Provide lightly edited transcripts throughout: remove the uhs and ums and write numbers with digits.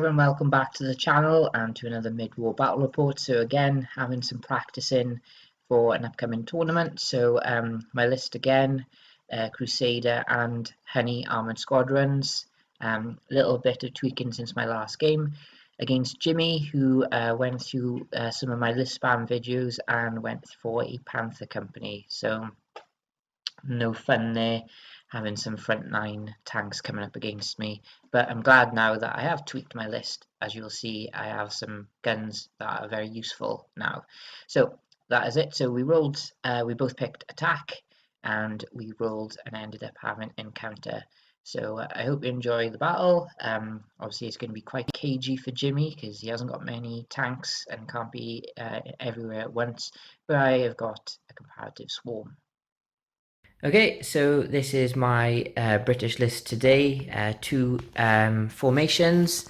everyone, welcome back to the channel and to another mid-war battle report. So again, having some practicing for an upcoming tournament. So my list again, Crusader and Honey Armoured Squadrons. Little bit of tweaking since my last game against Jimmy, who went through some of my list spam videos and went for a Panther company. So no fun there, having some front line tanks coming up against me, but I'm glad now that I have tweaked my list. As you'll see, I have some guns that are very useful now. So that is it. So we rolled, we both picked attack and we rolled and ended up having encounter. So I hope you enjoy the battle. Obviously it's going to be quite cagey for Jimmy because he hasn't got many tanks and can't be everywhere at once, but I have got a comparative swarm. Okay, so this is my British list today. Two formations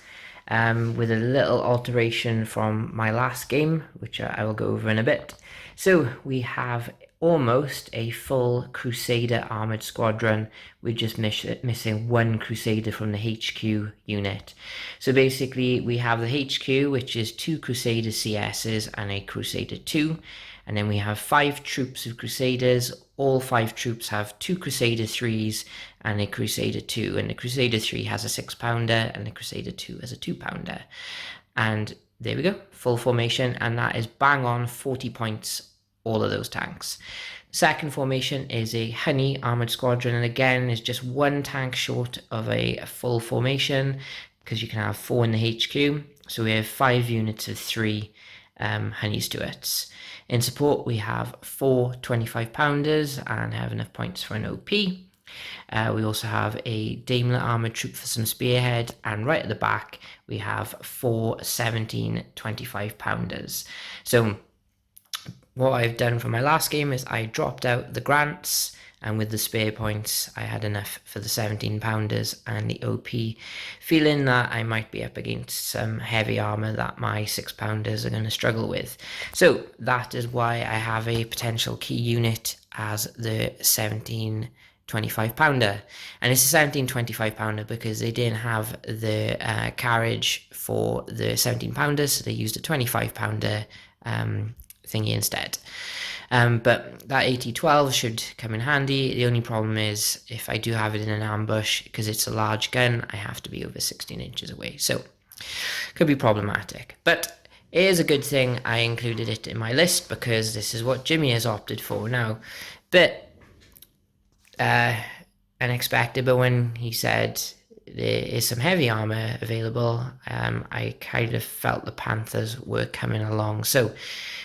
with a little alteration from my last game, which I will go over in a bit. So we have almost a full Crusader armoured squadron. We're just missing one Crusader from the HQ unit. So basically we have the HQ, which is 2 Crusader CSs and a Crusader 2. And then we have 5 troops of Crusaders. All 5 troops have 2 Crusader 3s and a Crusader 2. And the Crusader 3 has a 6-pounder and the Crusader 2 has a 2-pounder. And there we go, full formation. And that is bang on 40 points, all of those tanks. Second formation is a Honey Armoured Squadron. And again, is just 1 tank short of a full formation because you can have 4 in the HQ. So we have 5 units of 3 Honey Stuarts. In support, we have 4 25-pounders and have enough points for an OP. We also have a Daimler armoured troop for some spearhead, and right at the back, we have 4 17 25-pounders. So what I've done for my last game is I dropped out the grants, and with the spare points, I had enough for the 17-pounders and the OP, feeling that I might be up against some heavy armour that my 6-pounders are going to struggle with. So that is why I have a potential key unit as the 17 25-pounder. And it's a 17 25-pounder because they didn't have the carriage for the 17-pounders, so they used a 25-pounder thingy instead. But that 80-12 should come in handy. The only problem is if I do have it in an ambush, because it's a large gun, I have to be over 16 inches away. So could be problematic. But it is a good thing I included it in my list because this is what Jimmy has opted for now. But unexpected, but when he said there is some heavy armor available, I kind of felt the Panthers were coming along. So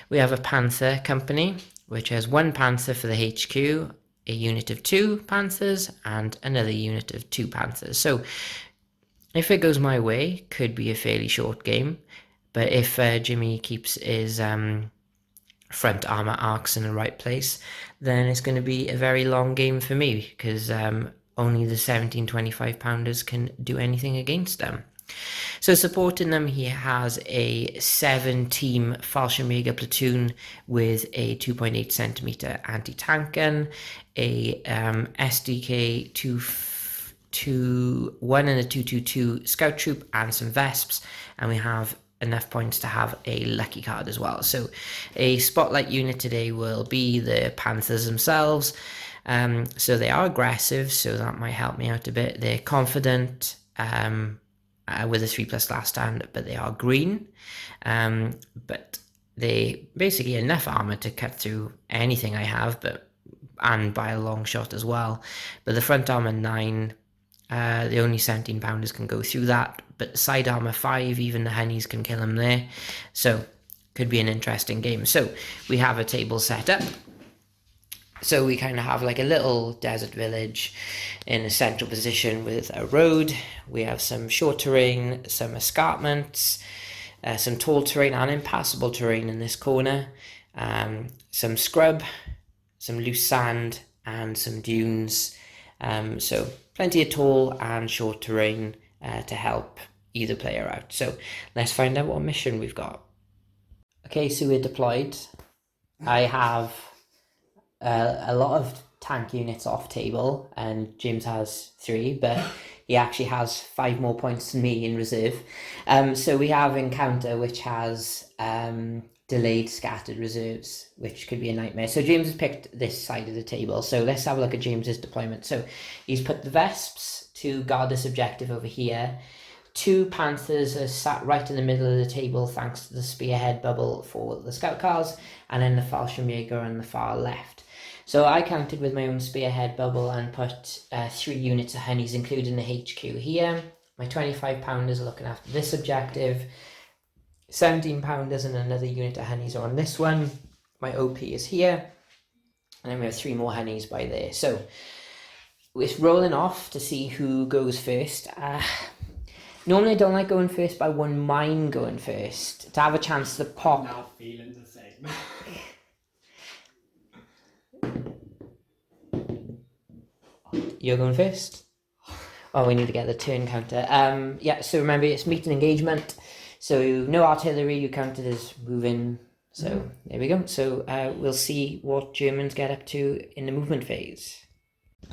we have a Panther company, which has 1 Panther for the HQ, a unit of 2 Panthers, and another unit of 2 Panthers. So if it goes my way, could be a fairly short game. But if Jimmy keeps his front armor arcs in the right place, then it's going to be a very long game for me, because only the 17 25-pounders can do anything against them. So supporting them, he has a 7-team Fallshirmjager platoon with a 2.8 centimeter anti-tank gun, a SDK 221 and a 222 scout troop, and some Vesps, and we have enough points to have a lucky card as well. So a spotlight unit today will be the Panthers themselves. So they are aggressive, so that might help me out a bit. They're confident, with a 3+ last stand, but they are green. But they basically enough armor to cut through anything I have, and by a long shot as well. But the front armor 9, the only 17-pounders can go through that, but the side armor 5, even the Honeys can kill them there. So could be an interesting game. So we have a table set up. So we kind of have like a little desert village in a central position with a road. We have some short terrain, some escarpments, some tall terrain and impassable terrain in this corner, some scrub, some loose sand, and some dunes. So plenty of tall and short terrain to help either player out. So let's find out what mission we've got. Okay, so we're deployed. I have a lot of tank units off table, and James has 3, but he actually has 5 more points than me in reserve. So we have Encounter, which has delayed scattered reserves, which could be a nightmare. So James has picked this side of the table. So let's have a look at James's deployment. So he's put the Wespes to guard this objective over here. 2 Panthers are sat right in the middle of the table thanks to the spearhead bubble for the scout cars, and then the Fallshirmjager on the far left. So I counted with my own spearhead bubble and put 3 units of honeys, including the HQ here. My 25 pounders are looking after this objective. 17 pounders and another unit of honeys are on this one. My OP is here. And then we have 3 more honeys by there. So we're rolling off to see who goes first. Normally I don't like going first, but I wouldn't mind going first to have a chance to pop. Now feeling the same. You're going first? Oh, we need to get the turn counter. Yeah, so remember it's meet and engagement. So no artillery, you counted as moving. So there we go. So we'll see what Germans get up to in the movement phase.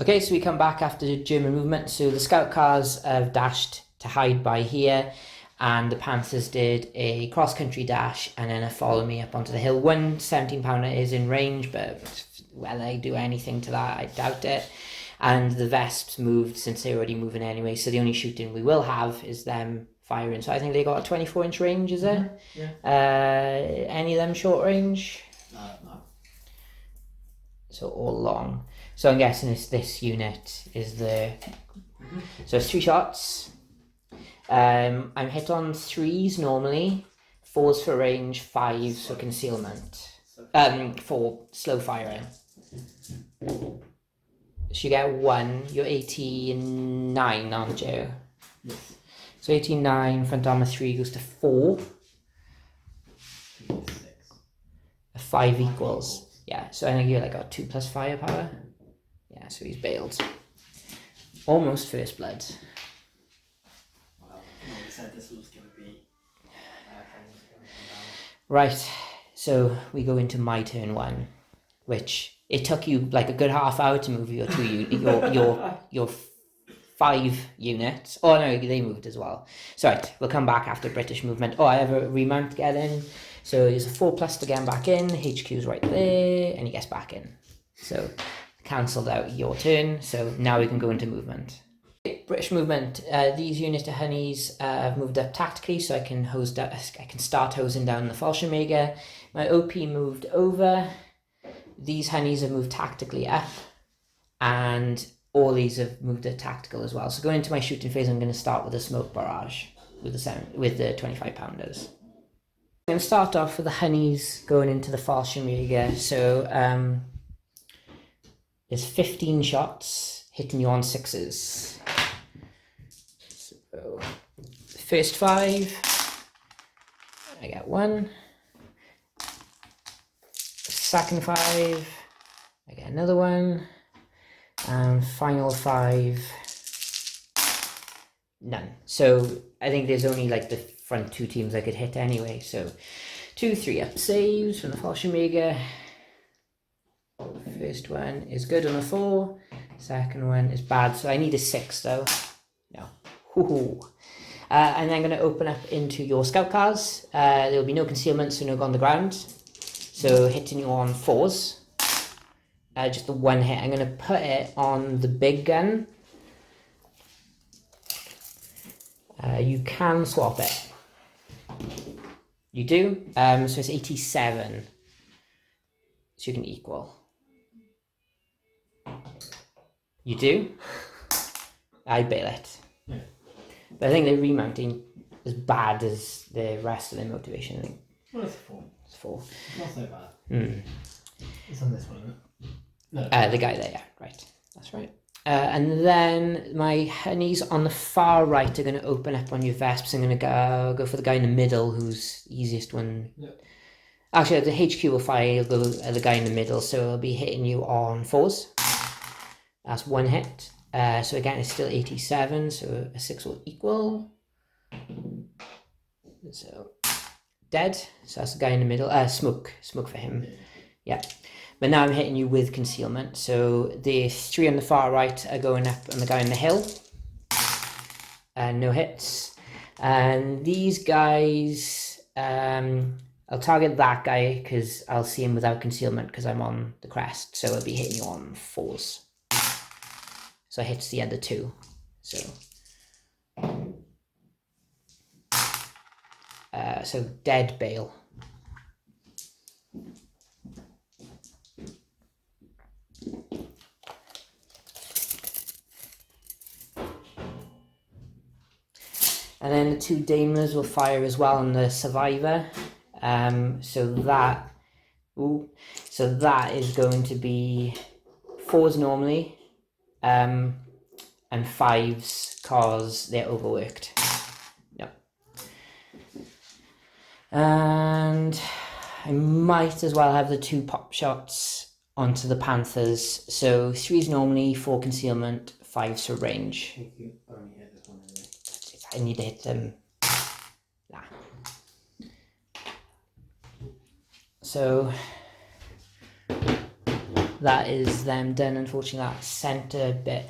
Okay, so we come back after the German movement. So the scout cars have dashed to hide by here, and the Panthers did a cross-country dash and then a follow me up onto the hill. 1 17-pounder is in range, but will they do anything to that? I doubt it. And the Wespes moved since they're already moving anyway, so the only shooting we will have is them firing. So I think they got a 24-inch range, is it? Yeah. Any of them short range? No. So all long. So I'm guessing it's this unit is the... So it's 3 shots. I'm hit on 3s normally, 4s for range, 5s for concealment, for slow firing. So you get 1, you're 89, aren't you? Yes. So 89, front armor 3 goes to 4. 6. 5 equals. Yeah, so I think you're like got 2 plus firepower. Yeah, so he's bailed. Almost first blood. Said this was going to be Right, so we go into my turn 1, which it took you like a good half hour to move your 2 your 5 units. Oh no, they moved as well. So right, we'll come back after British movement. Oh, I have a remount to get in. So there's a 4+ to get back in. HQ's right there, and he gets back in. So cancelled out your turn. So now we can go into movement. British movement. These units of honeys have moved up tactically, so I can start hosing down the Fallshirmjager. My OP moved over. These honeys have moved tactically up, and all these have moved to tactical as well. So going into my shooting phase, I'm going to start with a smoke barrage with the 25 pounders. I'm going to start off with the honeys going into the Fallshirmjager. So there's 15 shots hitting you on 6s. So first 5, I get 1. Second 5, I get another 1. And final 5, none. So I think there's only like the front 2 teams I could hit anyway. So 2 3 up saves from the Fallshirmjager. First one is good on a 4. Second one is bad. So I need a 6 though. No. And I'm going to open up into your scout cars. There'll be no concealment, so no go on the ground. So hitting you on 4s. Just the 1 hit. I'm going to put it on the big gun. You can swap it. You do. So it's 87. So you can equal. You do. I bail it. Yeah. But I think the remounting as bad as the rest of the motivation. I think. Well, it's 4. It's 4. It's not so bad. It's on this one, isn't it? No. The guy there, yeah, right. That's right. And then my honeys on the far right are going to open up on your Wespes. I'm going to go for the guy in the middle, who's easiest one. Yep. Actually, the HQ will fire. You'll go the guy in the middle, so it'll be hitting you on 4s. That's 1 hit. So again, it's still 87. So a 6 will equal. So dead. So that's the guy in the middle. Smoke for him. Yeah. But now I'm hitting you with concealment. So the 3 on the far right are going up on the guy on the hill. no hits. And these guys, I'll target that guy because I'll see him without concealment because I'm on the crest, so I'll be hitting you on 4s. So I hits the other 2. So dead bale. And then the 2 Daimlers will fire as well on the survivor. So that is going to be 4s normally, and 5s because they're overworked. Yep. And I might as well have the 2 pop shots onto the Panthers. So 3s normally, 4 concealment, 5s for range. You only hit this one anyway. I need to hit them. So that is them done. Unfortunately, that centre bit.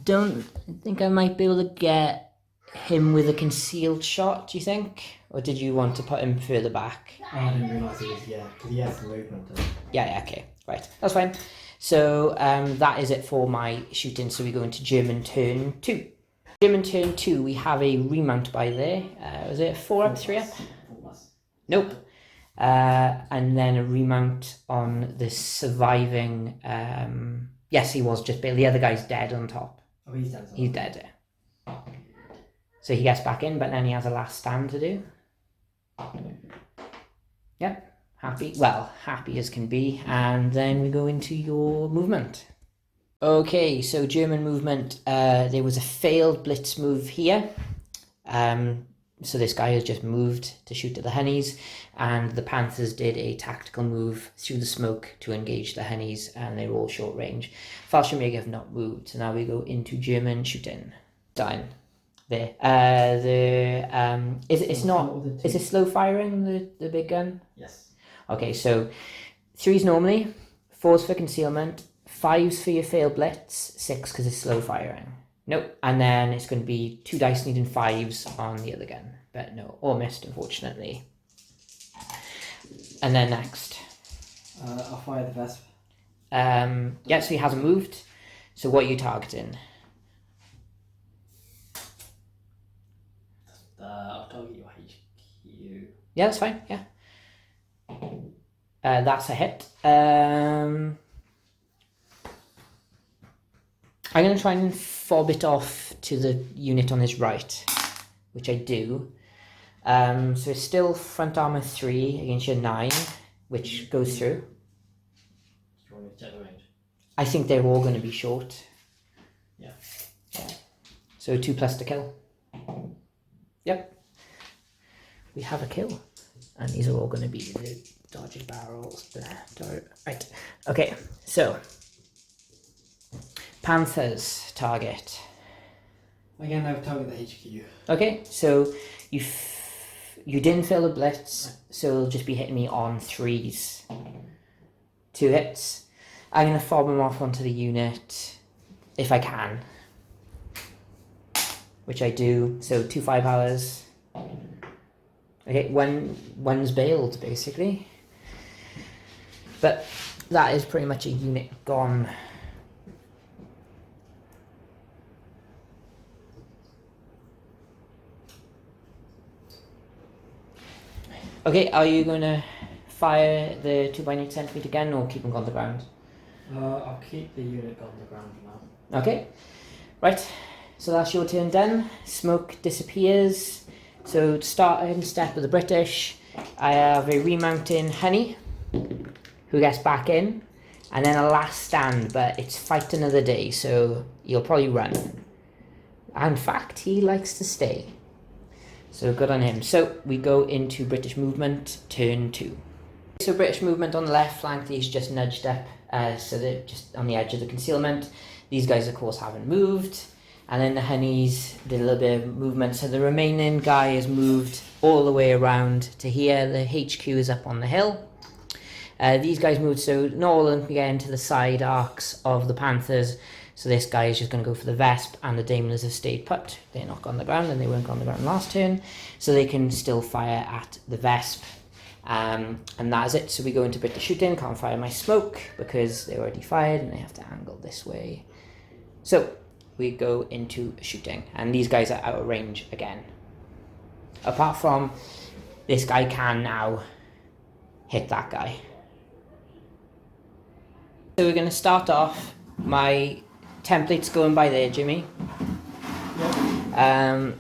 Don't think I might be able to get him with a concealed shot, do you think? Or did you want to put him further back? Oh, I didn't realise it was, because he has the movement. Yeah, okay, right, that's fine. So that is it for my shooting. So we go into German turn 2. German turn 2, we have a remount by there. Was it 4 up, 3 up? 4+. Nope. And then a remount on the surviving. Yes, he was just barely. The other guy's dead on top. Oh, he's dead. He's dead. So he gets back in, but then he has a last stand to do. Yep, happy. Well, happy as can be. And then we go into your movement. Okay, so German movement. There was a failed blitz move here. So this guy has just moved to shoot at the honeys, and the Panthers did a tactical move through the smoke to engage the honeys, and they're all short range. Fallshirmjager have not moved, so now we go into German shooting. Done. There. It's not. Is it slow firing the big gun? Yes. Okay, so 3s normally, 4s for concealment, 5s for your failed blitz, 6 because it's slow firing. Nope. And then it's going to be 2 dice needing 5s on the other gun. But no, all missed, unfortunately. And then next. I'll fire the Vesp. Yeah, so he hasn't moved. So what are you targeting? I'll target your HQ. Yeah, that's fine, yeah. That's a hit. I'm going to try and fob it off to the unit on his right, which I do. So it's still front armor 3 against your 9, which goes through. Do you want me to check the range? I think they're all going to be short. Yeah. So 2+ to kill. Yep. We have a kill. And these are all going to be the dodgy barrels. Right. Okay, so Panthers target. Again, I would target the HQ. Okay, so you didn't fail the blitz, so it'll just be hitting me on 3s. 2 hits. I'm going to fob him off onto the unit if I can, which I do. So 2 5 hours. Okay, one's bailed basically, but that is pretty much a unit gone. Okay, are you going to fire the 2x8 centimeter again or keep them on the ground? I'll keep the unit on the ground for now. Okay, right, so that's your turn done. Smoke disappears. So to start in step with the British, I have a remounting Honey, who gets back in, and then a last stand, but it's fight another day, so he'll probably run. In fact, he likes to stay. So good on him. So we go into British movement, turn 2. So British movement on the left flank, these just nudged up, so they're just on the edge of the concealment. These guys, of course, haven't moved. And then the honeys did a little bit of movement. So the remaining guy has moved all the way around to here. The HQ is up on the hill. These guys moved, so not all of them can get into the side arcs of the Panthers. So this guy is just going to go for the Vesp, and the Daimlers have stayed put. They're not on the ground, and they weren't on the ground last turn. So they can still fire at the Vesp. And that is it. So we go into a bit of shooting. Can't fire my smoke because they already fired, and they have to angle this way. So we go into shooting, and these guys are out of range again. Apart from this guy can now hit that guy. So we're going to start off. My template's going by there, Jimmy. I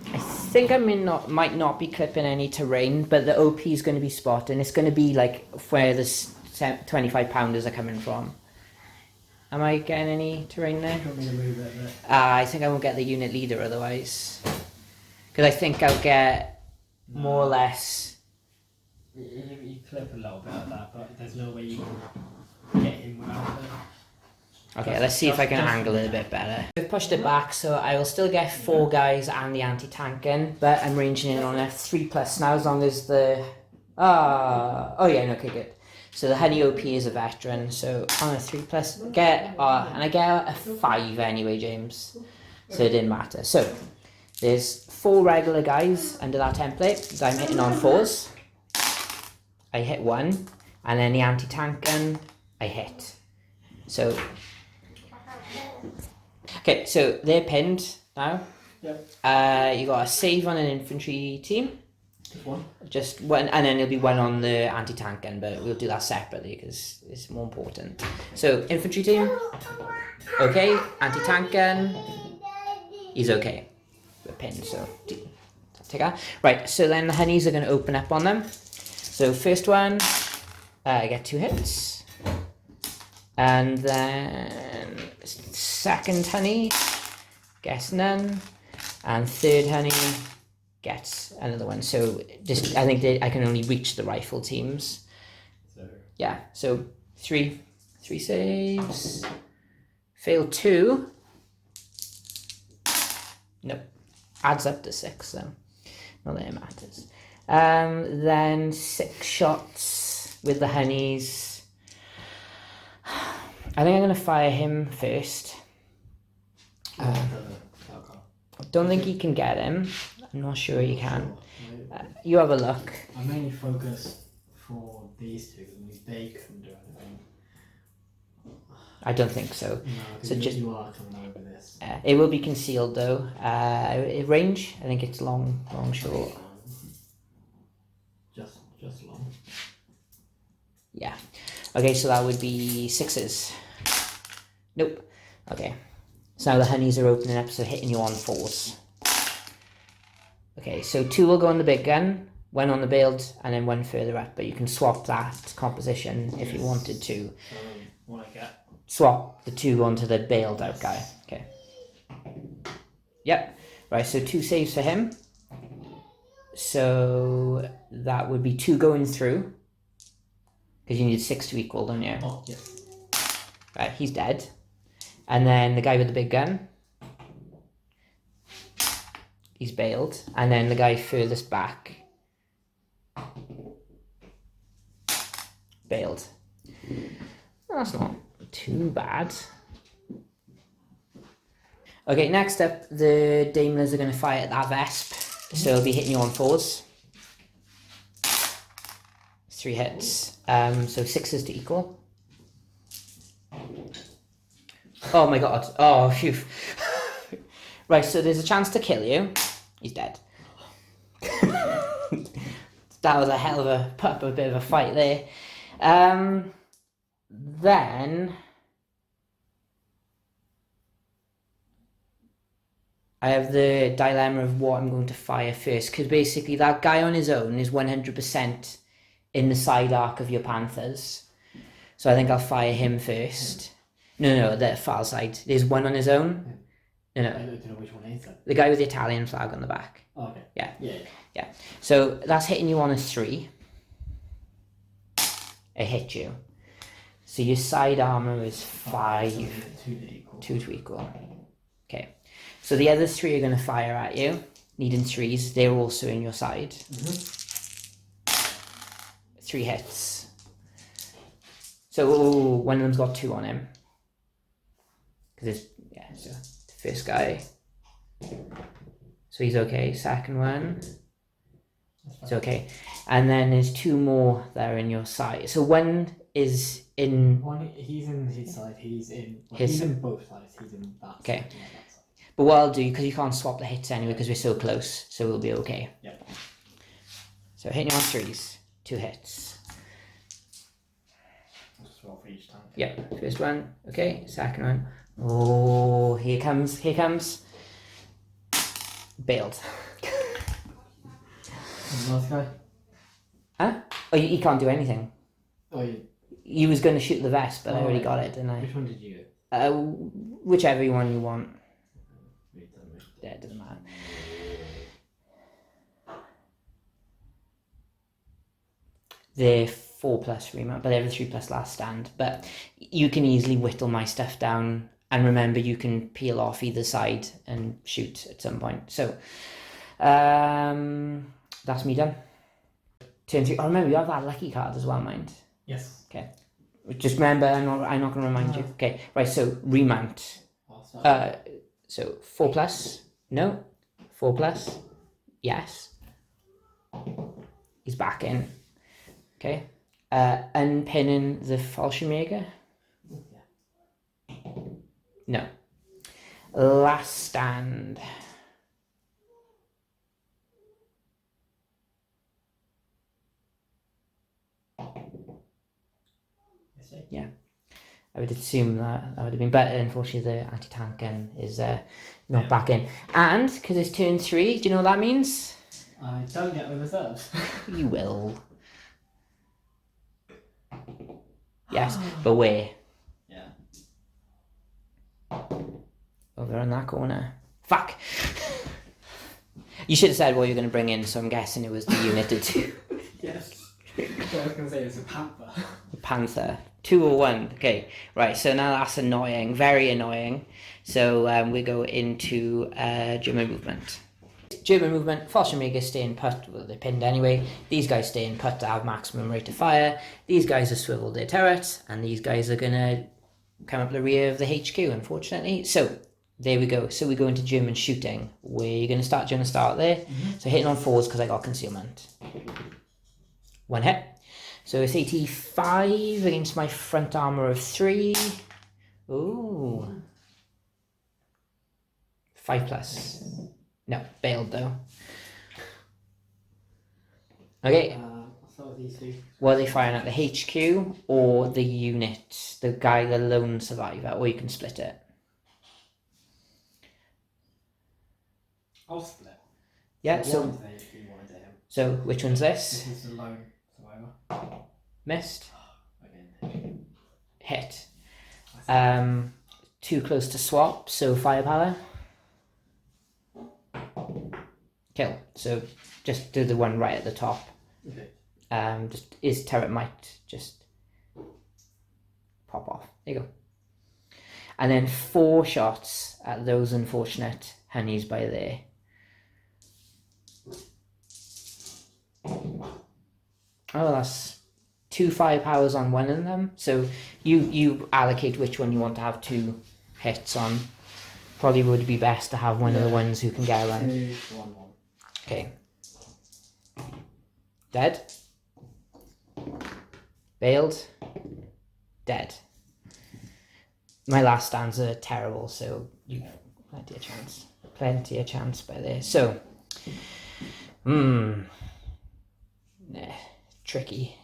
think I might not be clipping any terrain, but the OP is going to be spotted, and it's going to be like where the 25 pounders are coming from. Am I getting any terrain there? You want me to move it a bit? I think I won't get the unit leader otherwise, because I think I'll get more or less. You clip a little bit of that, but there's no way you can get him without it. Okay, let's see if I can angle it a bit better. I've pushed it back, so I will still get 4 guys and the anti-tank gun, but I'm ranging in on a 3+ now, as long as the... oh yeah, no, okay, good. So the Honey OP is a veteran, so on a 3+, and I get a 5 anyway, James, so it didn't matter. So, there's 4 regular guys under that template that I'm hitting on 4s. I hit 1, and then the anti-tank gun, I hit. So... Okay, so they're pinned now. Yep. You got a save on an infantry team. Just one? Just one, and then there'll be one on the anti-tank gun, but we'll do that separately because it's more important. So, infantry team. Okay, anti-tank gun. He's okay. We're pinned, so take that. Right, so then the honeys are going to open up on them. So, first one, I get 2 hits. And then second honey gets none, and third honey gets another one. So just I think I can only reach the rifle teams. So yeah, so three saves. Fail 2. Nope. Adds up to 6 though. Not that it matters. Then 6 shots with the honeys. I think I'm going to fire him first. Don't think he can get him. I'm not sure he can. You have a look. I mainly focus for these two, because they couldn't do anything. I don't think so. No, So just you are coming over this. it will be concealed though. Range, I think it's long, short. Just long. Yeah. Okay, so that would be 6s. Nope. Okay. So now the honeys are opening up, so hitting you on 4s. Okay, so 2 will go on the big gun, 1 on the build, and then 1 further up. But you can swap that composition if you wanted to. What I get? Swap the 2 onto the bailed out guy. Okay. Yep. Right, so 2 saves for him. So that would be 2 going through. Because you need 6 to equal, don't you? Oh, yes. Right, he's dead. And then the guy with the big gun. He's bailed. And then the guy furthest back. Bailed. That's not too bad. Okay, next up, the Daimlers are going to fire at that Vesp. So they'll be hitting you on 4s. 3 hits. So 6s to equal. Oh my god. Oh, phew. Right, so there's a chance to kill you. He's dead. That was a hell of a bit of a fight there. Then I have the dilemma of what I'm going to fire first, because basically that guy on his own is 100% in the side arc of your Panthers. So I think I'll fire him first. No, the far side. There's 1 on his own. No. I don't know which one is it. The guy with the Italian flag on the back. Oh, okay. Yeah. So that's hitting you on a 3. It hit you. So your side armor is 5. 2 to equal. Okay. So the other 3 are going to fire at you. Needing 3s. They're also in your side. 3 hits. So one of them's got 2 on him. Because so the first guy. So he's okay. Second one. It's okay. And then there's 2 more that are in your side. So one is in... He's in his side, he's in both sides, he's in that okay. side, yeah, that side. But what I'll do, because you can't swap the hits anyway because we're so close, so we'll be okay. Yep. So hitting on 3s, 2 hits. Just roll for each tank. Yep, first one, okay, second one. Oh, here comes. Bailed. And the last guy? Huh? Oh, he can't do anything. Oh, yeah. He was going to shoot the vest, but I already got it, didn't I? Which one did you get? Whichever one you want. Yeah, it doesn't matter. They're 4+ remount, but they're the 3+ last stand. But you can easily whittle my stuff down, and remember you can peel off either side and shoot at some point. So that's me done. Turn 3. Oh, remember you have that lucky card as well, mind. Yes. Okay. Just remember, I'm not going to remind you. Okay, right. So remount. So 4+. No. 4+. Yes. He's back in. Okay. Unpinning the Fallshirmjager. Yeah. No. Last stand. Yeah. I would assume that would have been better. Unfortunately, the anti-tank gun is not back in. And, because it's turn 3, do you know what that means? I don't get the reserves. You will. Yes, but where? Yeah. Over in that corner. Fuck! You should have said what you're going to bring in, so I'm guessing it was the unit of 2. Yes. What I was going to say is a Panther. Panther. 2 or 1. Okay, right, so now that's annoying. Very annoying. So we go into German movement. German movement, Fallshirmjager stay in put, well they're pinned anyway. These guys stay in put to have maximum rate of fire. These guys have swiveled their turrets, and these guys are going to come up the rear of the HQ, unfortunately. So, there we go. So we go into German shooting. Where are you going to start? Do you want to start there? Mm-hmm. So hitting on 4s because I got concealment. 1 hit. So it's 85 against my front armor of 3. Ooh. 5+. No, bailed though. Okay. What are they firing at? The HQ or the unit? The guy, the lone survivor, or you can split it. I'll split. Yeah, so which one's this? This is the lone survivor. Missed. Again. Hit. Too close to swap, so firepower. Kill. So just do the one right at the top. Okay. Just his turret might just pop off. There you go. And then 4 shots at those unfortunate honeys by there. Oh, that's 2 firepowers on one of them. So you allocate which one you want to have 2 hits on. Probably would be best to have one of the ones who can get around. 2, 1, 1. Okay. Dead. Bailed. Dead. My last stands are terrible, so you've plenty of chance. Plenty of chance by there. So, tricky.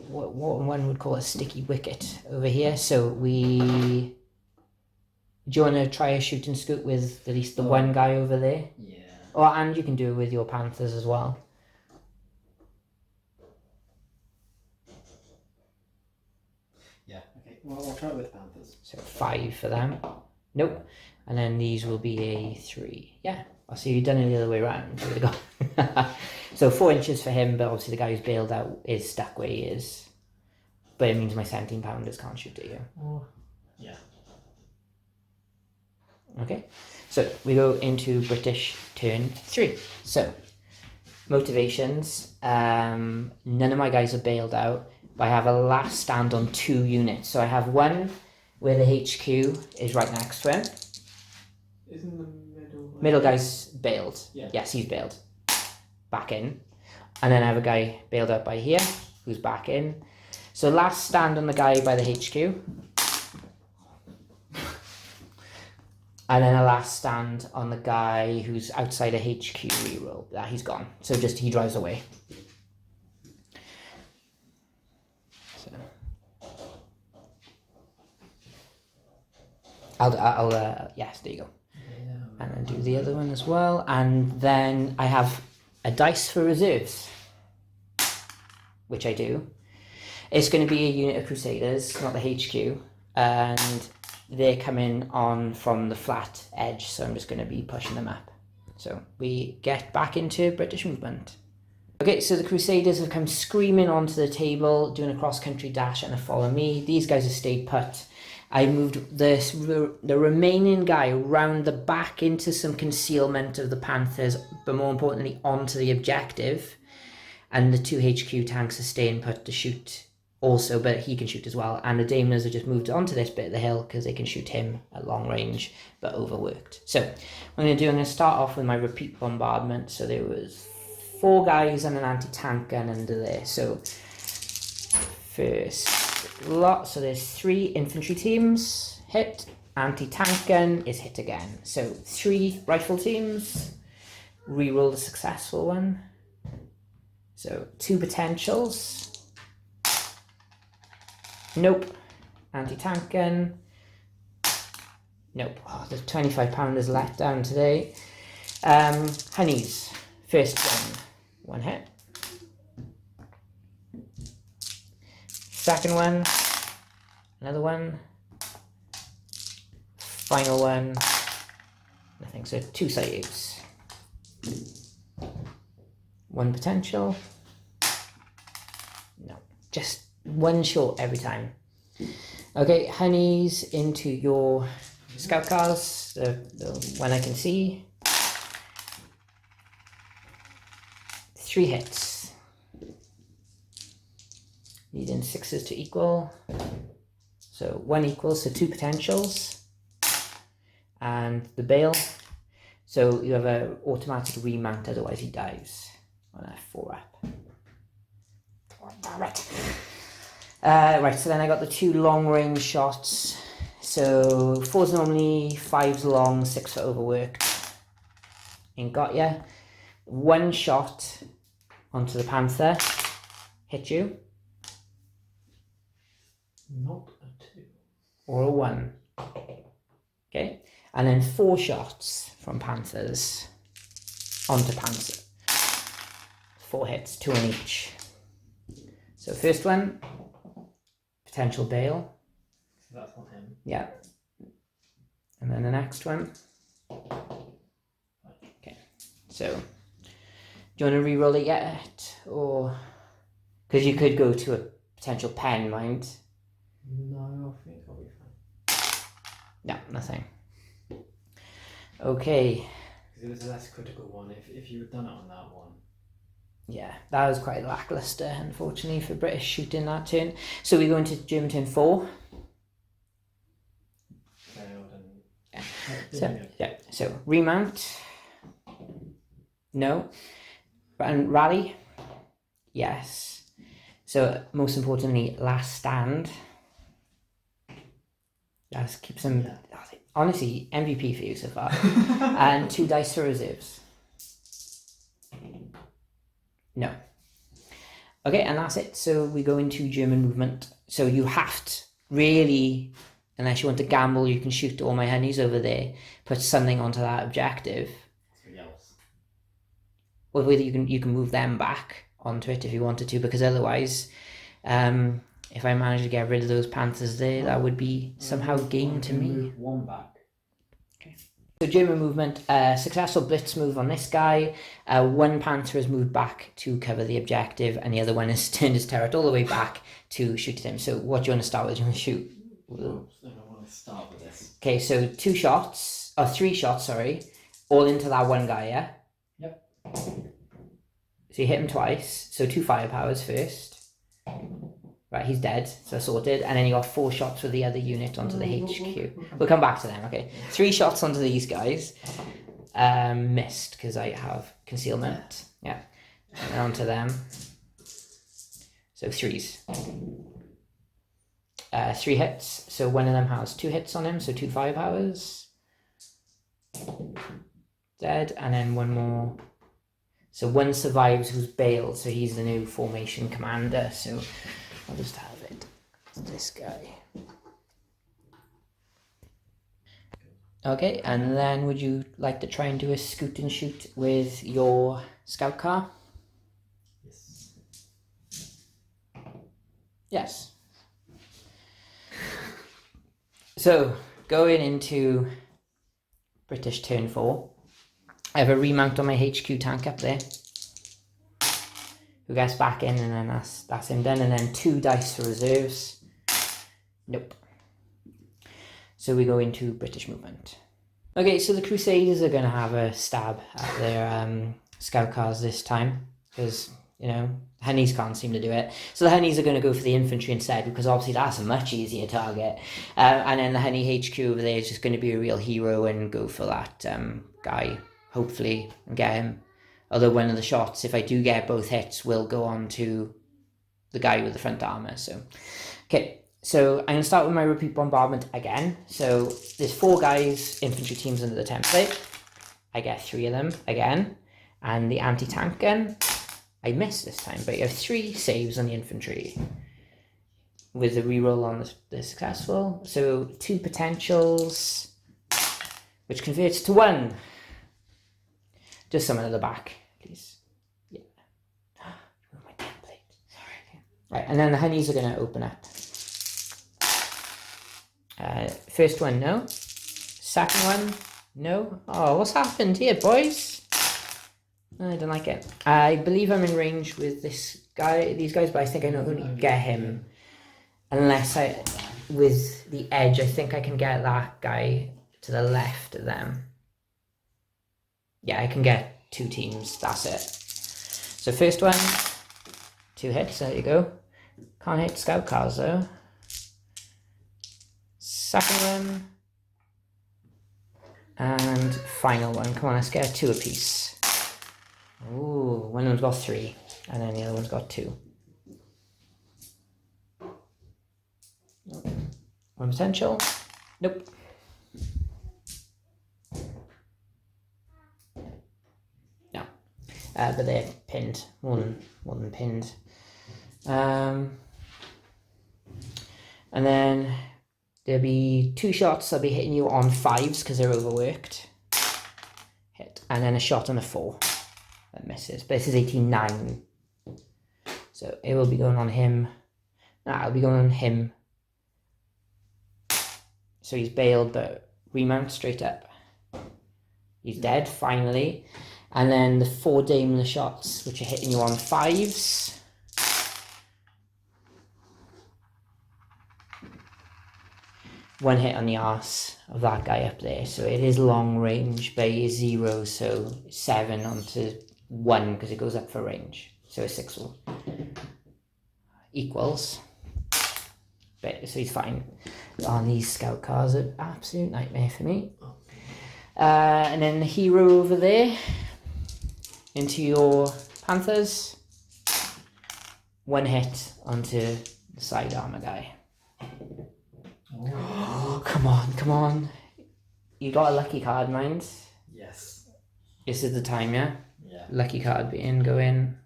What one would call a sticky wicket over here. So we... Do you want to try a shoot and scoot with at least the one guy over there? Yeah. Or, and you can do it with your Panthers as well. Yeah, okay. Well, I'll try it with Panthers. So 5 for them. Nope. And then these will be a 3. Yeah. I see you've done it the other way around. There we go. So 4 inches for him, but obviously the guy who's bailed out is stuck where he is. But it means my 17-pounders can't shoot at you. Oh, yeah. Okay. So we go into British turn 3. So motivations. None of my guys are bailed out, but I have a last stand on 2 units. So I have one where the HQ is right next to him. Isn't the middle... Middle guy's bailed. Yeah. Yes, he's bailed. Back in. And then I have a guy bailed out by here, who's back in. So last stand on the guy by the HQ. And then a last stand on the guy who's outside a HQ reroll. That he's gone. So just he drives away. So I'll yes, there you go. And then do the other one as well. And then I have a dice for reserves, which I do. It's going to be a unit of Crusaders, not the HQ. And they're coming on from the flat edge, so I'm just going to be pushing them up. So we get back into British movement. Okay, so the Crusaders have come screaming onto the table, doing a cross-country dash and a follow me. These guys have stayed put. I moved the remaining guy around the back into some concealment of the Panthers, but more importantly onto the objective. And the 2 HQ tanks are staying put to shoot also, but he can shoot as well. And the Daimlers have just moved onto this bit of the hill because they can shoot him at long range, but overworked. So what I'm going to start off with my repeat bombardment. So there was 4 guys and an anti-tank gun under there. So first lot, so there's 3 infantry teams hit, anti-tank gun is hit again. So 3 rifle teams, reroll the successful one. So 2 potentials. Nope. Anti-tank gun. Nope. Oh, the 25 pounders let down today. Honeys. First one. 1 hit. Second one. Another one. Final one. Nothing. So 2 saves. 1 potential. No. Just 1 short every time. Okay, honeys into your scout cars, the one I can see. 3 hits. Needing 6s to equal. So 1 equals, so 2 potentials. And the bail. So you have an automatic remount, otherwise he dies on a 4 up. Right, so then I got the 2 long range shots. So 4's normally, 5's long, 6 for overworked. Ain't got ya. 1 shot onto the Panther. Hit you. Not a 2. Or a 1. Okay. And then 4 shots from Panthers onto Panther. 4 hits, 2 on each. So first one. Potential bail. So that's on him. Yeah. And then the next one. Okay. So, do you want to re-roll it yet? Or... because you could go to a potential pen, mind. No, I think I'll be fine. No, nothing. Okay. Because it was a less critical one. If you had done it on that one. Yeah, that was quite lacklustre, unfortunately, for British shooting that turn. So we go into German turn 4. Failed and... So remount. No. And rally. Yes. So most importantly, last stand. That keeps them... Yeah. Honestly, MVP for you so far. And 2 dice for reserves. No. Okay, and that's it. So we go into German movement. So you have to really, unless you want to gamble, you can shoot all my honeys over there, put something onto that objective. Something else. Or whether you can move them back onto it if you wanted to, because otherwise, if I manage to get rid of those Panthers there, that would be somehow gain to me. Move 1 back. So German movement, successful blitz move on this guy. 1 Panther has moved back to cover the objective, and the other one has turned his turret all the way back to shoot at him. So what do you want to start with? Do you want to shoot? I don't want to start with this. Okay, so 3 shots, sorry, all into that 1 guy, yeah? Yep. So you hit him twice, so 2 firepowers first. Right, he's dead, so sorted. And then you got 4 shots with the other unit onto the HQ. We'll come back to them, okay. 3 shots onto these guys. Missed, because I have concealment. Yeah. And onto them. So 3s. 3 hits. So one of them has 2 hits on him, so 2 5 hours. Dead, and then 1 more. So 1 survives who's bailed, so he's the new formation commander. So I'll just have it. This guy. Okay, and then would you like to try and do a scoot and shoot with your scout car? Yes. Yes. So, going into British turn 4, I have a remount on my HQ tank up there. Who gets back in, and then that's him done, and then 2 dice for reserves. Nope. So we go into British movement. Okay, so the Crusaders are going to have a stab at their scout cars this time, because, you know, Honeys can't seem to do it. So the Honeys are going to go for the infantry instead, because obviously that's a much easier target. And then the Honey HQ over there is just going to be a real hero and go for that guy, hopefully, and get him. Although one of the shots, if I do get both hits, will go on to the guy with the front armor. So, okay. So I'm going to start with my repeat bombardment again. So there's 4 guys, infantry teams under the template. I get 3 of them again. And the anti-tank gun, I missed this time, but you have 3 saves on the infantry. With a reroll on the successful. So 2 potentials, which converts to 1. Just someone at the back, please. Yeah. My template. Sorry. Right, and then the Honeys are going to open up. First one, no. Second one, no. Oh, what's happened here, boys? I don't like it. I believe I'm in range with these guys, but I think I know who to get him. Unless with the edge, I think I can get that guy to the left of them. Yeah, I can get 2 teams, that's it. So first one, 2 hits, there you go. Can't hit scout cars though. Second one. And final one. Come on, let's get 2 apiece. Ooh, one of them's got 3. And then the other one's got 2. One potential. Nope. No. But they're pinned. More than pinned. And then there'll be 2 shots that'll be hitting you on 5s because they're overworked. Hit. And then a shot on a 4. That misses. But this is 18-9. So it will be going on him. No, it'll be going on him. So he's bailed, but remount straight up. He's dead, finally. And then the 4 Daimler shots, which are hitting you on 5s. One hit on the arse of that guy up there. So it is long range, but it is 0, so 7 onto 1 because it goes up for range. So a 6 will equals. But, so he's fine. On these scout cars are an absolute nightmare for me. And then the hero over there into your Panthers. 1 hit onto the side armor guy. Oh, come on. You got a lucky card, mind? Yes. This is the time, yeah? Yeah. Lucky card go in.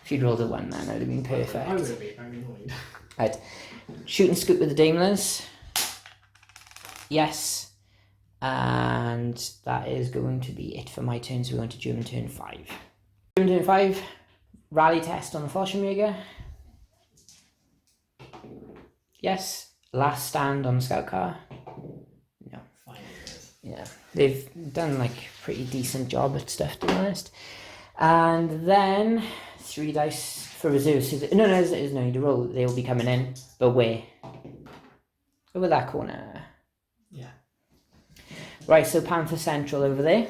If you'd rolled a 1, man, that would have been perfect. I would have been very annoyed. Right. Shoot and scoop with the Daimlers. Yes. And that is going to be it for my turn, so we're going to German turn 5. German turn 5. Rally test on the Fallshirmjager. Yes. Last stand on the scout car. No. Finally, yes. Yeah. They've done like a pretty decent job at stuff, to be honest. And then 3 dice for reserves. No, there's no need to roll. They will be coming in. But where? Over that corner. Yeah. Right, so Panther Central over there.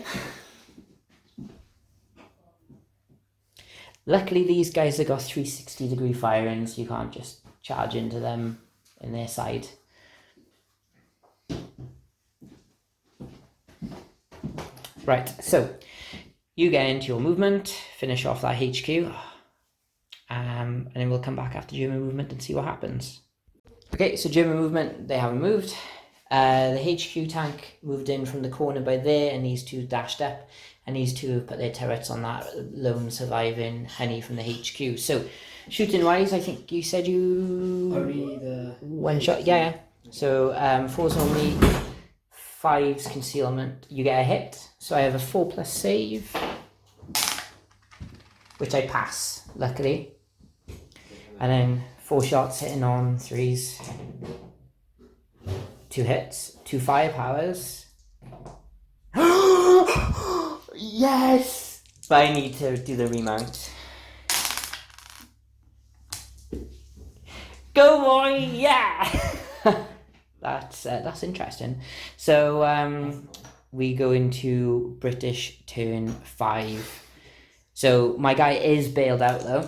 Luckily, these guys have got 360-degree firing, so you can't just charge into them in their side. Right, so you get into your movement, finish off that HQ, and then we'll come back after German movement and see what happens. Okay, so German movement, they haven't moved. The HQ tank moved in from the corner by there, and these two dashed up, and these two have put their turrets on that lone surviving honey from the HQ. So, shooting wise, I think you said you... Only the... One shot, yeah. So, 4's only, 5's concealment, you get a hit. So I have a 4+ save, which I pass, luckily. And then 4 shots hitting on 3's. 2 hits, 2 firepowers. Yes! But I need to do the remount. Go boy, yeah! That's interesting. So we go into British turn 5. So my guy is bailed out though.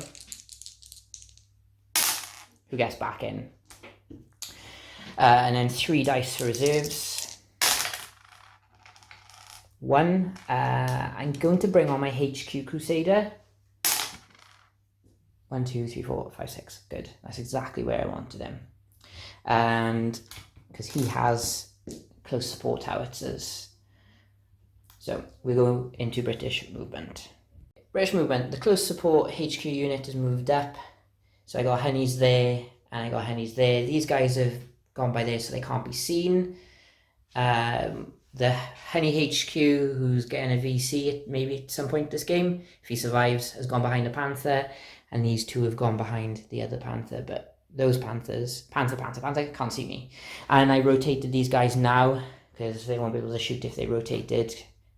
Who gets back in? And then 3 dice for reserves. 1. I'm going to bring on my HQ Crusader. 1, 2, 3, 4, 5, 6. Good. That's exactly where I wanted him. And because he has close support howitzers. So we go into British movement. British movement. The close support HQ unit has moved up. So I got honeys there and I got honeys there. These guys have gone by there so they can't be seen. The honey HQ, who's getting a VC maybe at some point this game, if he survives, has gone behind the Panther, and these two have gone behind the other Panther, but those Panthers, Panther, can't see me. And I rotated these guys now, because they won't be able to shoot if they rotated,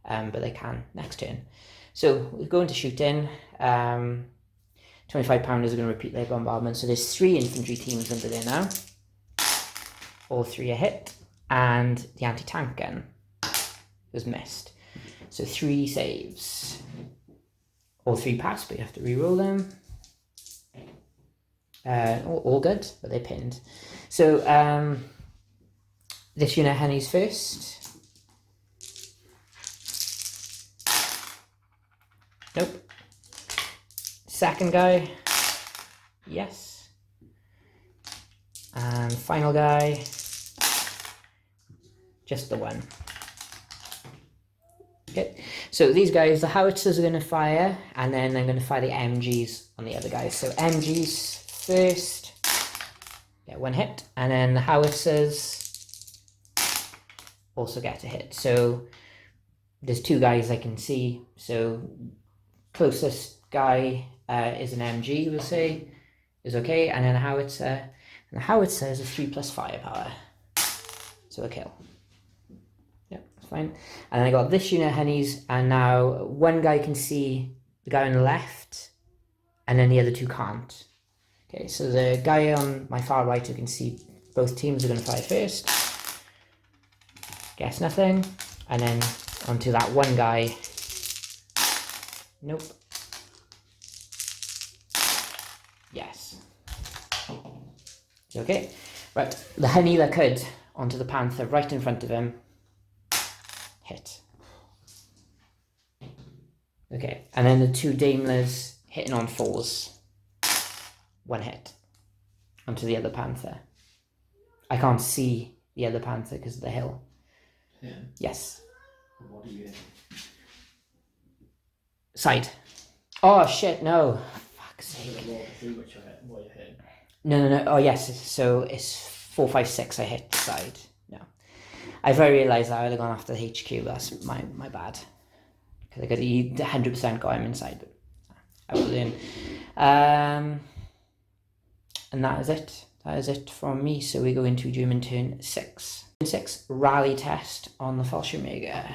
but they can next turn. So we're going to shoot in. 25 pounders are going to repeat their bombardment, so there's 3 infantry teams under there now. All 3 are hit, and the anti-tank gun was missed. So 3 saves. All 3 pass, but you have to re-roll them. All good, but they're pinned. So this unit honeys first. Nope. Second guy. Yes. And final guy. Just the 1. Okay, so these guys, the howitzers are going to fire, and then I'm going to fire the MGs on the other guys. So MGs first, get 1 hit, and then the howitzers also get a hit. So there's 2 guys I can see. So closest guy is an MG, we'll say, is okay, and then a howitzer, and the howitzer is a 3+ firepower. So a kill. Yep, that's fine. And then I got this unit honeys, and now 1 guy can see the guy on the left, and then the other 2 can't. Okay, so the guy on my far right who can see both teams are going to fire first. Guess nothing. And then onto that 1 guy. Nope. Yes. Okay, right. The honey that could onto the Panther right in front of him. Hit. Okay, and then the 2 Daimlers hitting on 4s. 1 hit onto the other Panther. I can't see the other Panther because of the hill. Yeah. Yes. What are you in? Side. Oh shit, no. Fuck's sake. What you're hitting. No. Oh yes, so it's 4, 5, 6 I hit side. No. I very realised that I would have gone after the HQ. That's my bad. Because I could 100% got him inside, but I will learn. And that is it. That is it from me. So we go into German turn 6. Turn 6, rally test on the Fallshirmjager.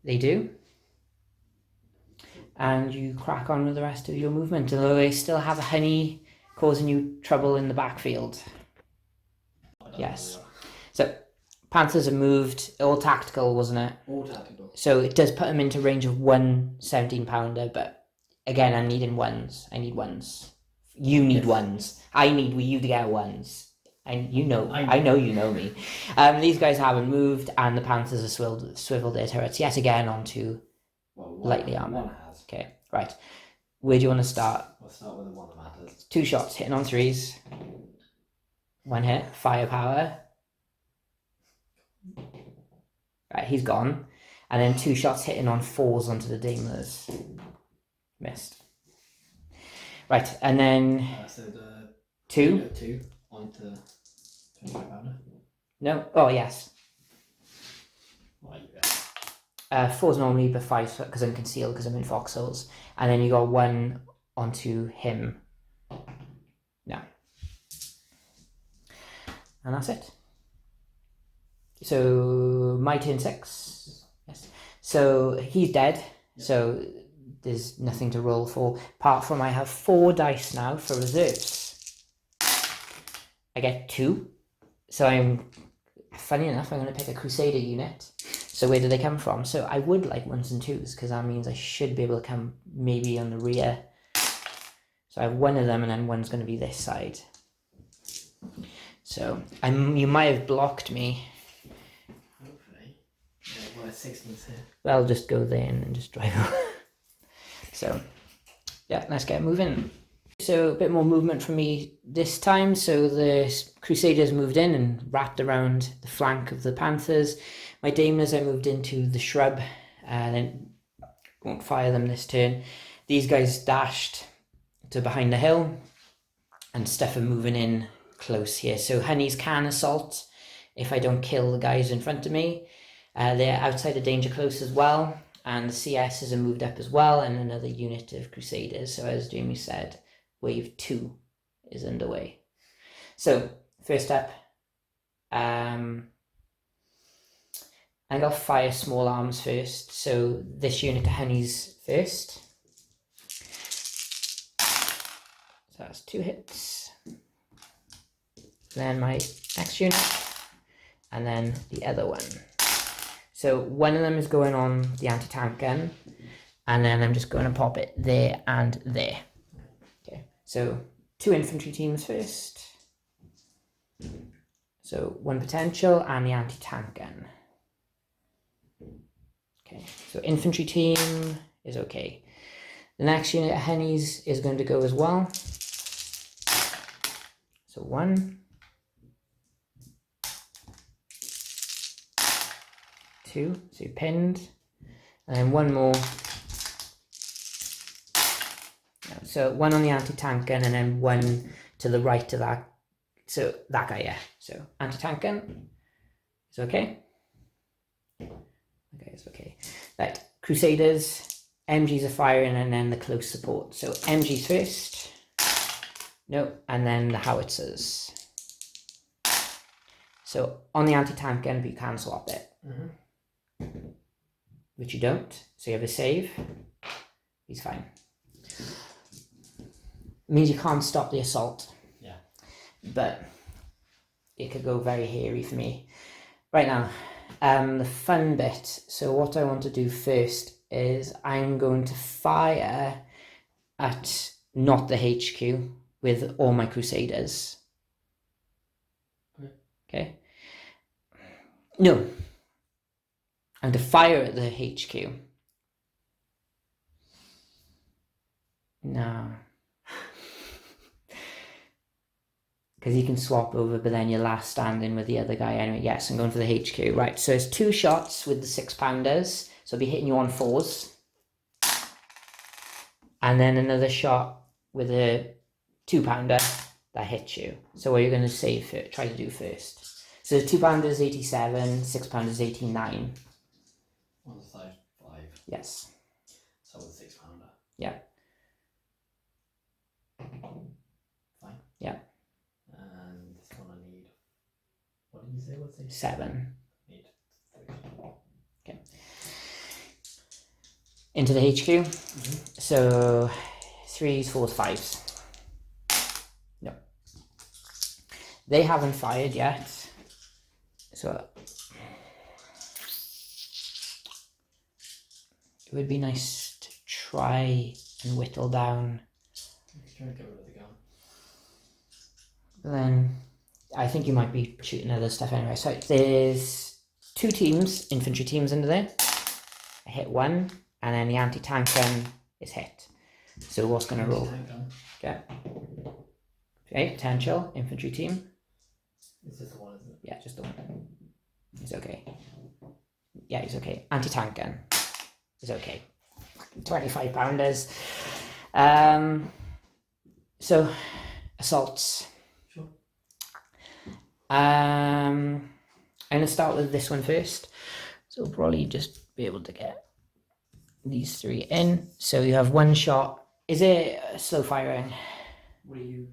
They do. And you crack on with the rest of your movement, although they still have a honey causing you trouble in the backfield. Yes. So, Panthers have moved, all tactical, wasn't it? All tactical. So it does put them into range of 1 17-pounder, but again, I'm needing ones. I need ones. You need ones. I need you to get ones. And you know, I know you know me. These guys haven't moved, and the Panthers have swiveled their turrets yet again onto lightly armored. One has. Okay, right. Where do you want to start? We'll start with the one that matters. 2 shots hitting on 3s. 1 hit, firepower. Right, he's gone. And then 2 shots hitting on 4s onto the Daimlers. Missed. Right, and then So the 2. 2 onto 25 pounder. No, oh yes. What are you at? 4's normally, but 5 because I'm concealed because I'm in foxholes. And then you got 1 onto him. No. And that's it. So my turn 6. Yes. So he's dead. Yep. So there's nothing to roll for. Apart from I have 4 dice now for reserves. I get 2. So funny enough, I'm going to pick a Crusader unit. So where do they come from? So I would like 1s and 2s because that means I should be able to come maybe on the rear. So I have 1 of them, and then 1's going to be this side. So you might have blocked me. Hopefully. Yeah, well, 16's here. Well, I'll just go there and just drive over. So yeah, let's get moving. So a bit more movement from me this time. So the Crusaders moved in and wrapped around the flank of the Panthers. My Daimlers I moved into the shrub, and then won't fire them this turn. These guys dashed to behind the hill, and stuff are moving in close here. So honeys can assault if I don't kill the guys in front of me. They're outside the danger close as well, and the CSs are moved up as well, and another unit of Crusaders. So as Jamie said, wave 2 is underway. So first up, I'm going to fire small arms first. So this unit of honeys first. So that's 2 hits. Then my next unit, and then the other one. So one of them is going on the anti-tank gun, and then I'm just going to pop it there and there. Okay, so 2 infantry teams first. So 1 potential and the anti-tank gun. Okay, so infantry team is okay. The next unit of honeys is going to go as well. So 1, 2, so you pinned, and then 1 more. So 1 on the anti-tank gun, and then 1 to the right of that. So that guy, yeah. So anti-tank gun is okay. Okay, it's okay. Right, Crusaders, MGs are firing, and then the close support. So MGs first. No, and then the howitzers. So on the anti-tank gun, but you can swap it. Mm-hmm. Which you don't. So you have a save. He's fine. It means you can't stop the assault. Yeah. But it could go very hairy for me. Right now, the fun bit. So what I want to do first is I'm going to fire at not the HQ with all my Crusaders. Okay. No. I'm to fire at the HQ. No. Because you can swap over, but then you're last standing with the other guy anyway. Yes, I'm going for the HQ. Right, so it's 2 shots with the 6-pounders. So I'll be hitting you on 4s. And then another shot with a 2-pounder that hits you. So what are you going to save for, try to do first? So the 2-pounder is 87, 6-pounder is 89. On the side 5. Yes. So with 6-pounder. Yeah. Fine. Yeah. And this one I need. What did you say? What's it? 7. Need 3. Okay. Into the HQ. Mm-hmm. So 3s, 4s, 5s. No. They haven't fired yet. So it would be nice to try and whittle down. Try and get rid of the gun. Then I think you might be shooting other stuff anyway. So there's 2 teams, infantry teams under there. I hit 1, and then the anti-tank gun is hit. So what's going to roll? Okay. Okay, potential infantry team. It's just the one, isn't it? Yeah, just the one. He's okay. Yeah, he's okay. Anti-tank gun is okay. 25 pounders. So assaults. Sure. I'm gonna start with this one first. So we'll probably just be able to get these 3 in. So you have 1 shot. Is it slow firing? What is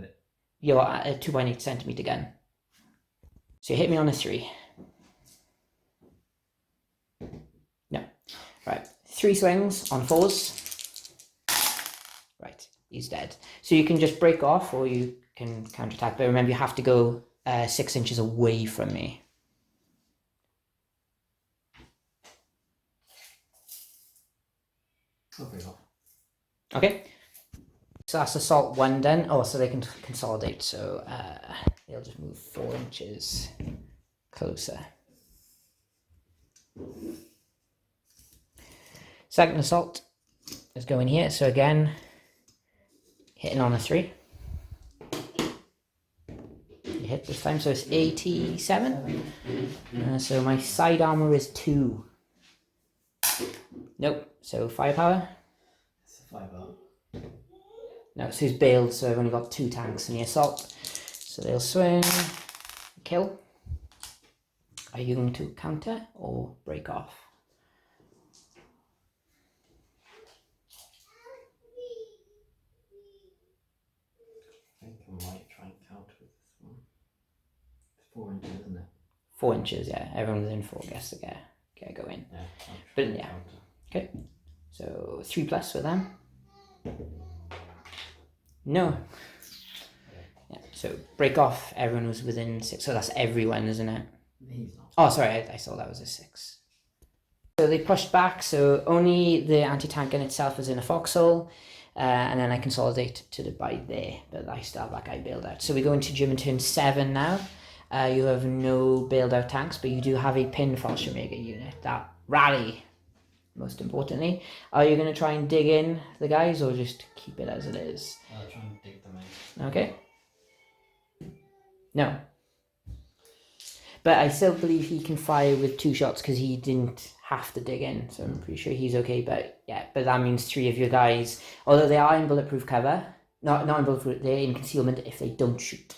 it? You're a 2.8 centimeter gun. So you hit me on a 3. No. Right. 3 swings on 4s. Right. He's dead. So you can just break off or you can counterattack. But remember, you have to go 6 inches away from me. Okay. So that's assault 1 done. Oh, so they can consolidate. So they'll just move 4 inches closer. Second assault is going here. So again, hitting on a 3. You hit this time, so it's 87. So my side armor is 2. Nope. So firepower. It's a 5-0. No, so he's bailed, so I've only got 2 tanks in the assault. So they'll swing, kill. Are you going to counter or break off? I think I might try and counter with this one. It's 4 inches, isn't it? 4 inches, yeah. Everyone within 4 gets to get go in. Yeah. But yeah. Okay. So 3+ with them. No. Yeah. So break off. Everyone was within 6. So that's everyone, isn't it? He's not. Oh, sorry. I thought that was a 6. So they pushed back. So only the anti-tank gun itself was in a foxhole. And then I consolidate to the by there. But I still have that guy bailed out. So we go into Jimmi turn 7 now. You have no bailed out tanks, but you do have a pin Fallshirmjager unit. That rally, most importantly. Are you going to try and dig in the guys or just keep it as it is? I'll try and dig them in. Okay. No. But I still believe he can fire with 2 shots because he didn't have to dig in. So I'm pretty sure he's okay. But yeah, but that means 3 of your guys, although they are in bulletproof cover, not in bulletproof, they're in concealment if they don't shoot.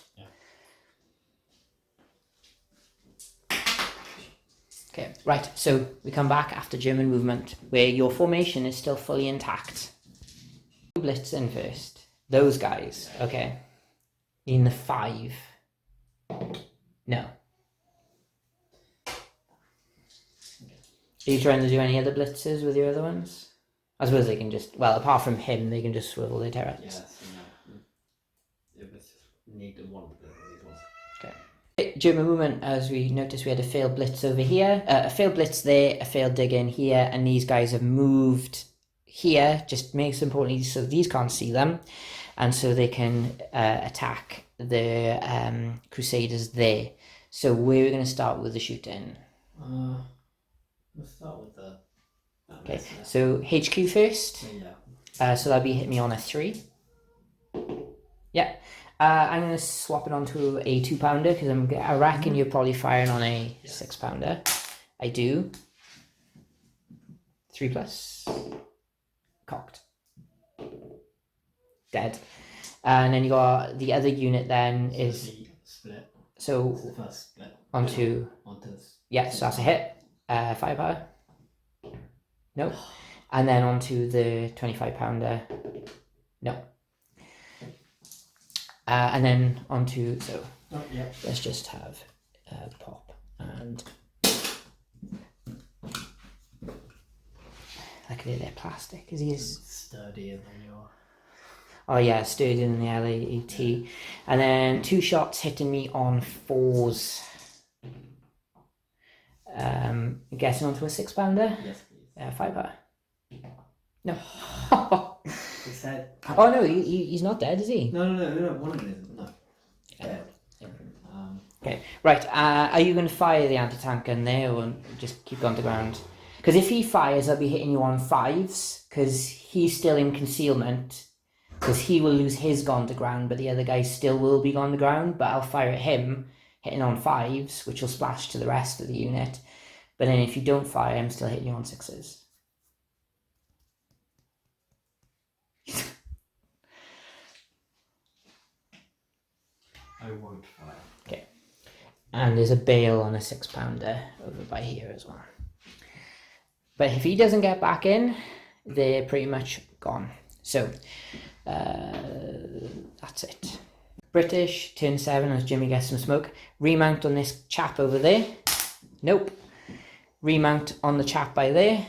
Okay, right, so we come back after German movement, where your formation is still fully intact. Blitz in first. Those guys, okay. In the 5. No. Are you trying to do any other blitzes with your other ones? I suppose they can just, well, apart from him, they can just swivel their turrets. Yes, no. It was just needed one of these ones. Okay. German movement, as we noticed, we had a failed blitz over here, a failed blitz there, a failed dig in here, and these guys have moved here, just makes importantly so these can't see them, and so they can attack the Crusaders there. So we're going to start with the shooting. We'll start with the... Okay, so HQ first. Yeah. So that'll be hit me on a 3. Yeah. I'm going to swap it onto a 2-pounder because I reckon you're probably firing on a 6-pounder. I do. 3+. Cocked. Dead. And then you got the other unit then is... Split. So It's the first split. onto... Yeah, so that's a hit. Firepower. Nope. And then onto the 25-pounder. No. And then onto, so let's just have pop and luckily they're plastic because he's sturdier than your... Oh yeah, sturdier than the LAET. And then 2 shots hitting me on 4s. Getting onto a 6-pounder. Yes, please. 5-power. No. His head. Oh no, he's not dead, is he? No. One of them isn't. No. Dead. Okay, right. Are you going to fire the anti-tank gun there, or just keep on the ground? Because if he fires, I'll be hitting you on 5s, because he's still in concealment. Because he will lose his gone to ground, but the other guy still will be gone to ground. But I'll fire at him, hitting on 5s, which will splash to the rest of the unit. But then if you don't fire, I'm still hitting you on 6s. I won't fire. Okay. And there's a bale on a 6-pounder over by here as well. But if he doesn't get back in, they're pretty much gone. So, that's it. British, turn 7 as Jimmy gets some smoke. Remount on this chap over there. Nope. Remount on the chap by there.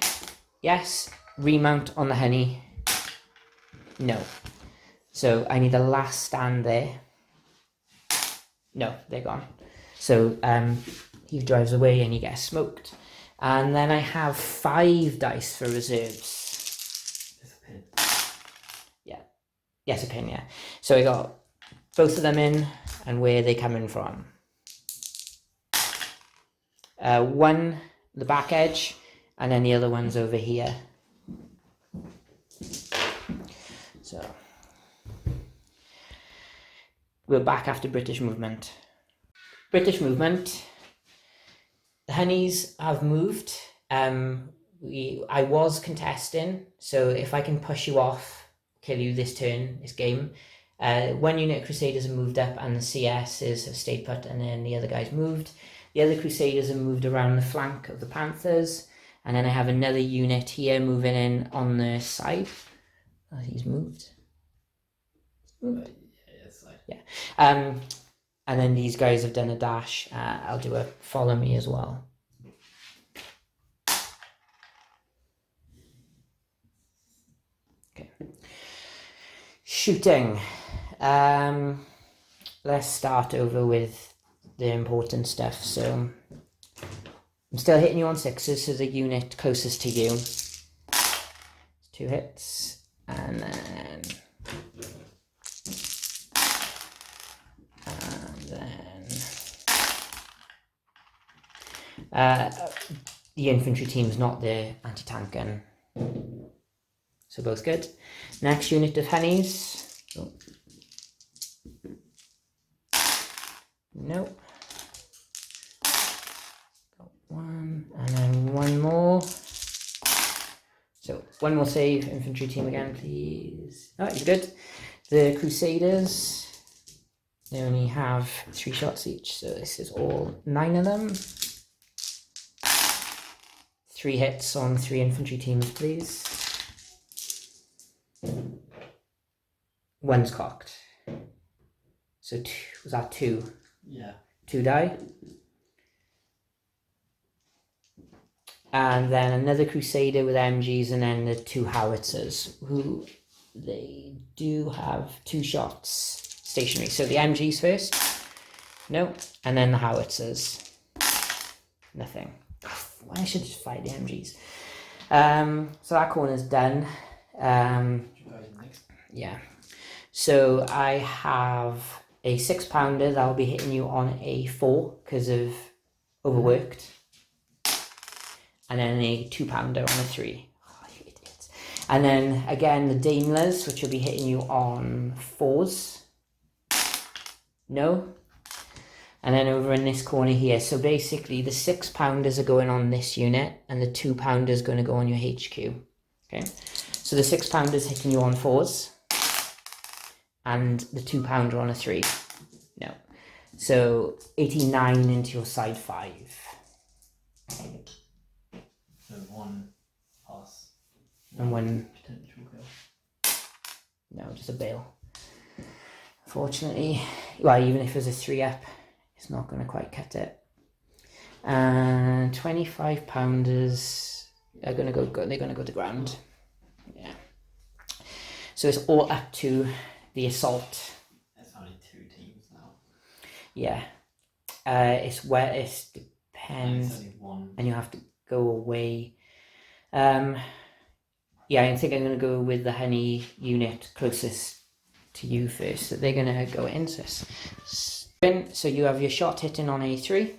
Yes. Remount on the honey. No. So I need a last stand there. No, they're gone. So he drives away and he gets smoked. And then I have 5 dice for reserves. There's a pin. Yeah. Yes, a pin, yeah. So I got both of them in and where they coming from. One, the back edge, and then the other one's over here. So we're back after British movement. British movement. The honeys have moved. I was contesting, so if I can push you off, kill you this turn, this game. One unit of Crusaders have moved up and the CSs have stayed put, and then the other guys moved. The other Crusaders have moved around the flank of the Panthers, and then I have another unit here moving in on the side. Oh, he's moved. Yeah. And then these guys have done a dash. I'll do a follow me as well. Okay. Shooting. Let's start over with the important stuff. So I'm still hitting you on 6s, so the unit closest to you. 2 hits, and then the infantry team's not the anti-tank gun, so both good. Next unit of honeys. Oh. Nope. Got one, and then one more. So one more save, infantry team again, please. Oh, you're good. The Crusaders, they only have 3 shots each, so this is all 9 of them. 3 hits on 3 infantry teams, please. One's cocked. So was that 2? Yeah. 2 die. And then another Crusader with MGs, and then the 2 howitzers, who they do have 2 shots stationary. So the MGs first. No. And then the howitzers. Nothing. I should just fight the MGs. So that corner's done. Yeah. So I have a 6-pounder that will be hitting you on a 4 because of overworked. And then a 2-pounder on a 3. Oh, you idiots. And then again the Daimlers, which will be hitting you on 4s. No. And then over in this corner here, so basically the 6-pounders are going on this unit, and the 2-pounders going to go on your HQ. Okay, so the 6-pounders hitting you on 4s, and the 2-pounder on a 3. No, so 89 into your side 5. So 1 pass. And 1 potential kill. No, just a bail. Unfortunately, well, even if it was a 3-up. It's not going to quite cut it. And 25-pounders are going to go. They're going to go to ground. Yeah. So it's all up to the assault. There's only 2 teams now. Yeah. It's where it depends, There's only 1. and you have to go away. Yeah, Yeah, I think I'm going to go with the honey unit closest to you first. So they're going to go in. So you have your shot hitting on A3.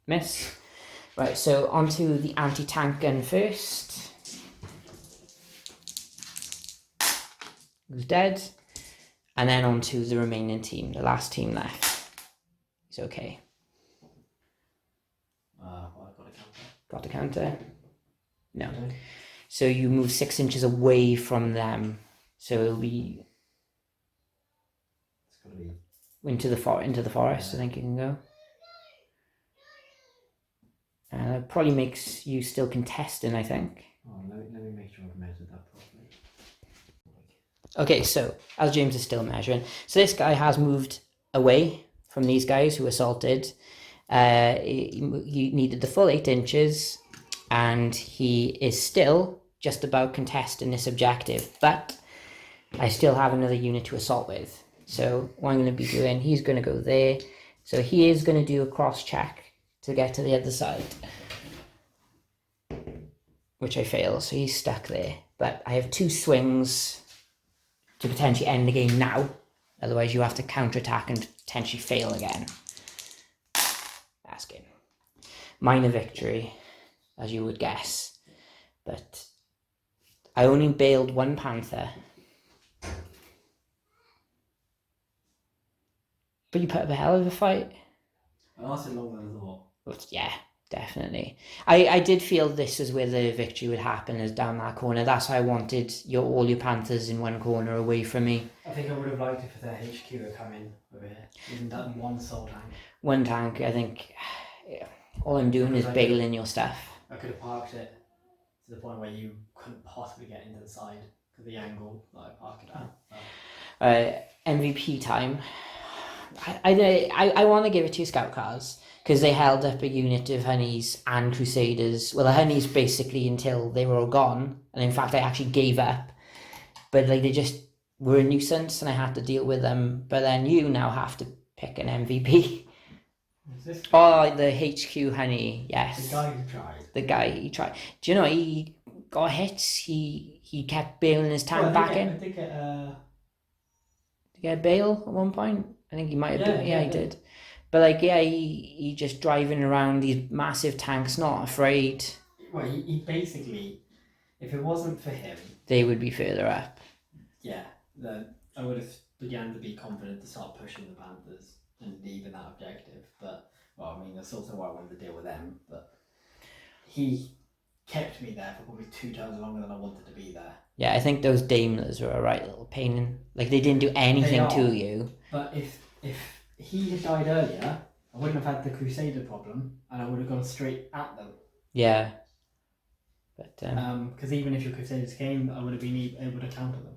Miss. Right, so onto the anti-tank gun first. Who's dead. And then onto the remaining team, the last team left. He's okay. Well, I've got a counter. Got the counter? No. Okay. So you move 6 inches away from them. So it'll be It's got to be into the forest. Yeah. I think you can go. That probably makes you still contesting, I think. Oh, let me make sure I've measured that properly. Okay, so as James is still measuring, so this guy has moved away from these guys who assaulted. He needed the full 8 inches, and he is still just about contesting this objective, but I still have another unit to assault with. So what I'm going to be doing, he's going to go there. So he is going to do a cross check to get to the other side, which I fail, so he's stuck there. But I have 2 swings to potentially end the game now. Otherwise you have to counterattack and potentially fail again. That's good. Minor victory, as you would guess. But I only bailed 1 Panther. But you put up a hell of a fight. It lasted longer than I thought. But yeah, definitely. I did feel this is where the victory would happen, is down that corner. That's why I wanted all your Panthers in one corner away from me. I think I would have liked it if their HQ had come in over here. Isn't that 1 soul tank? 1 tank, I think. Yeah, all I'm doing is bailing your stuff. I could have parked it to the point where you couldn't possibly get into the side because the angle that I parked it at. MVP time. I want to give it to scout cars because they held up a unit of honeys and crusaders. Well, the honeys basically until they were all gone, and in fact I actually gave up. But like they just were a nuisance, and I had to deal with them. But then you now have to pick an MVP. Is this Oh, the HQ honey, yes. the guy who tried? The guy he tried. Do you know he got hits? He kept bailing his tank back in. I did get Did he get a bail at one point? I think he might have Yeah, done. yeah, He did. But like, yeah, he just driving around these massive tanks, not afraid. Well, he basically, if it wasn't for him, They would be further up. yeah, then I would have began to be confident to start pushing the Panthers and leaving that objective. But, well, I mean, that's also why I wanted to deal with them. But he kept me there for probably 2 times longer than I wanted to be there. Yeah, I think those Daimlers were a right little pain in. Like, they didn't do anything to you. But if he had died earlier, I wouldn't have had the Crusader problem, and I would have gone straight at them. Yeah. But because even if your Crusaders came, I would have been able to counter them.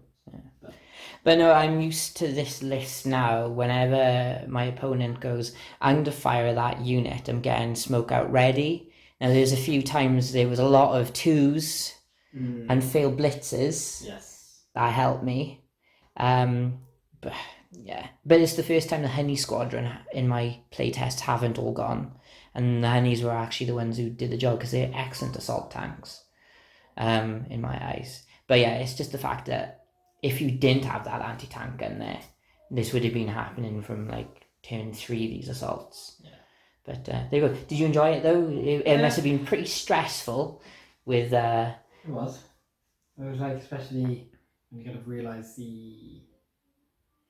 But no, I'm used to this list now. Whenever my opponent goes, I'm going to fire that unit, I'm getting smoke out ready. Now, there's a few times there was a lot of 2s and failed blitzes. Yes. That helped me. But yeah. But it's the first time the Honey Squadron in my playtest haven't all gone. And the Honeys were actually the ones who did the job because they're excellent assault tanks in my eyes. But yeah, it's just the fact that if you didn't have that anti-tank gun there, this would have been happening from like turn 3, these assaults. Yeah. But there you go. Did you enjoy it though? It must have been pretty stressful with... It was. It was like, especially when you kind of realise the...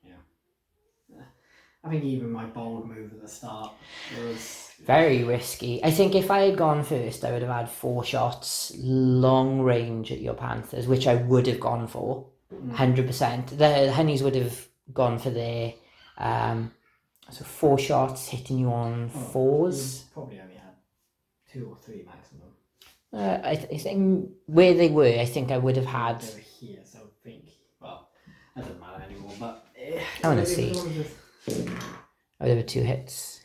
Yeah. I think even my bold move at the start was... Very risky. I think if I had gone first, I would have had 4 shots, long range at your Panthers, which I would have gone for. 100%. The Honeys would have gone for their so 4 shots hitting you on 4s. Probably only had 2 or 3 maximum. I think where they were, I think I would have had. They were here, so I think. Well, that doesn't matter anymore. But I want to see. Oh, there were 2 hits.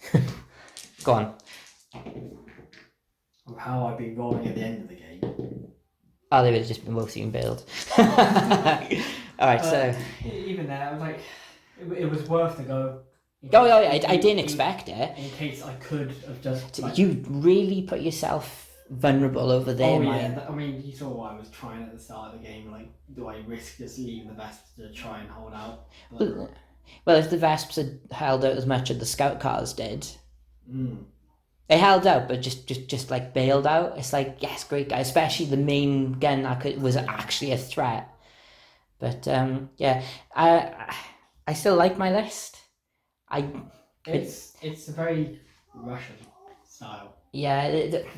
Go on. Of how I've been rolling at the end of the game. Oh, they would have just been both being build. Alright, so... Even there, I was like, it was worth to go. Oh, yeah, I didn't expect it. In case I could have just... Like, You really put yourself vulnerable over their Oh mine. yeah, I mean, you saw what I was trying at the start of the game. Like, do I risk just leaving the Vesps to try and hold out? But, Well, if the Vesps had held out as much as the scout cars did, mm, they held out, but just like bailed out. It's like, yes, great guy, especially the main gun that was actually a threat. But yeah, I still like my list. it's a very Russian style. Yeah,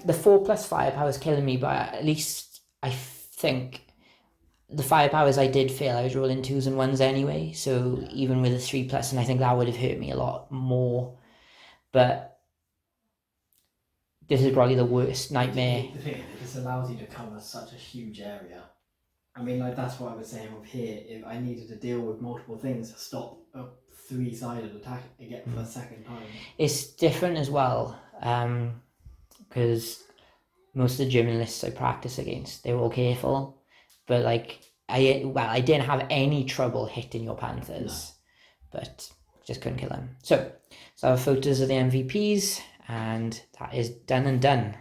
the 4+ firepower is killing me, but at least I think the firepowers I did fail, I was rolling 2s and 1s anyway. So even with a 3+, and I think that would have hurt me a lot more. But this is probably the worst nightmare. The thing is, it just allows you to cover such a huge area. I mean, like, that's what I was saying with here. If I needed to deal with multiple things to stop a 3-sided attack again for a second time. It's different as well, because most of the German lists I practice against, they were all careful, but like I didn't have any trouble hitting your Panthers, but just couldn't kill them. So our photos of the MVPs, and that is done and done.